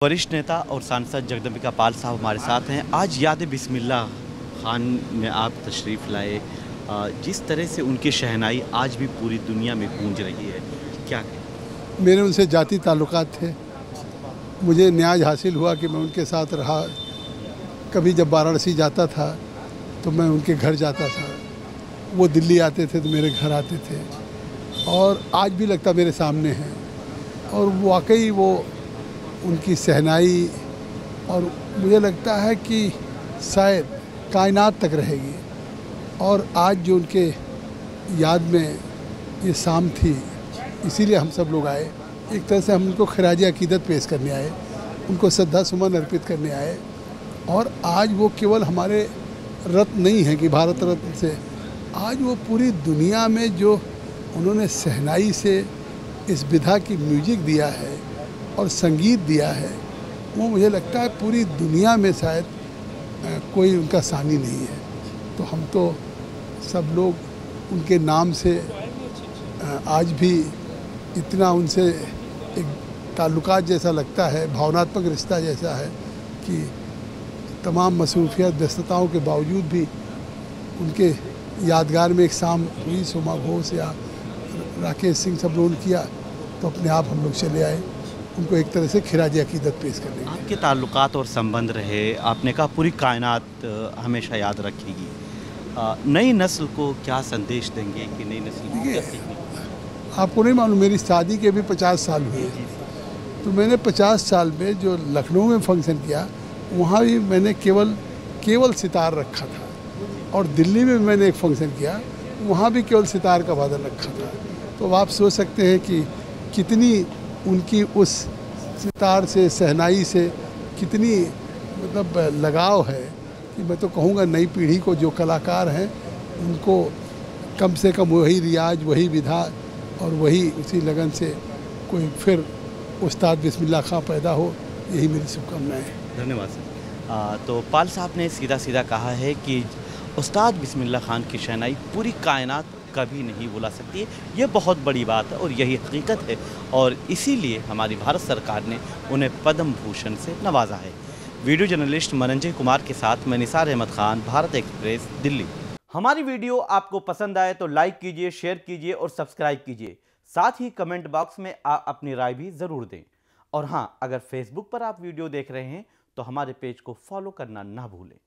वरिष्ठ नेता और सांसद जगदम्बिका पाल साहब हमारे साथ हैं। आज याद बिस्मिल्लाह खान में आप तशरीफ़ लाए। जिस तरह से उनकी शहनाई आज भी पूरी दुनिया में गूंज रही है, क्या कहें? मेरे उनसे जाती ताल्लुकात थे। मुझे न्याज हासिल हुआ कि मैं उनके साथ रहा। कभी जब वाराणसी जाता था तो मैं उनके घर जाता था, वो दिल्ली आते थे तो मेरे घर आते थे, और आज भी लगता मेरे सामने हैं। और वाकई वो उनकी सहनाई, और मुझे लगता है कि शायद कायनात तक रहेगी। और आज जो उनके याद में ये शाम थी, इसीलिए हम सब लोग आए। एक तरह से हम उनको खराज अकीदत पेश करने आए, उनको श्रद्धा सुमन अर्पित करने आए। और आज वो केवल हमारे रत्न नहीं है कि भारत रत्न से, आज वो पूरी दुनिया में जो उन्होंने सहनाई से इस विधा की म्यूजिक दिया है और संगीत दिया है, वो मुझे लगता है पूरी दुनिया में शायद कोई उनका सानी नहीं है। तो हम तो सब लोग उनके नाम से आज भी इतना उनसे एक ताल्लुकात जैसा लगता है, भावनात्मक रिश्ता जैसा है कि तमाम मसरूफियत व्यस्तताओं के बावजूद भी उनके यादगार में एक शाम हुई। सोमा घोष या राकेश सिंह सब लोगों ने किया, तो अपने आप हम लोग चले आए उनको एक तरह से खिराज अकीदत पेश करने। आपके ताल्लुकात और संबंध रहे, आपने कहा पूरी कायनात हमेशा याद रखेगी। नई नस्ल को क्या संदेश देंगे कि नई नस्ल को क्या सीखेगी? आपको नहीं मालूम, मेरी शादी के भी 50 साल हुए, तो मैंने 50 साल में जो लखनऊ में फंक्शन किया, वहाँ भी मैंने केवल सितार रखा था। और दिल्ली में मैंने एक फंक्शन किया, वहाँ भी केवल सितार का वादन रखा था। तो आप सोच सकते हैं कि कितनी उनकी उस सितार से, सहनाई से कितनी मतलब लगाव है कि मैं तो कहूँगा नई पीढ़ी को जो कलाकार हैं उनको कम से कम वही रियाज, वही विधा और वही उसी लगन से कोई फिर उस्ताद बिस्मिल्लाह खां पैदा हो, यही मेरी शुभकामनाएं हैं। धन्यवाद सर। तो पाल साहब ने सीधा सीधा कहा है कि उस्ताद बिस्मिल्लाह खान की शहनाई पूरी कायनात कभी नहीं भुला सकती है। ये बहुत बड़ी बात है और यही हकीकत है, और इसीलिए हमारी भारत सरकार ने उन्हें पद्म भूषण से नवाजा है। वीडियो जर्नलिस्ट मनंजय कुमार के साथ मैं निसार अहमद खान, भारत एक्सप्रेस, दिल्ली। हमारी वीडियो आपको पसंद आए तो लाइक कीजिए, शेयर कीजिए और सब्सक्राइब कीजिए। साथ ही कमेंट बॉक्स में अपनी राय भी ज़रूर दें। और हाँ, अगर फेसबुक पर आप वीडियो देख रहे हैं तो हमारे पेज को फॉलो करना ना भूलें।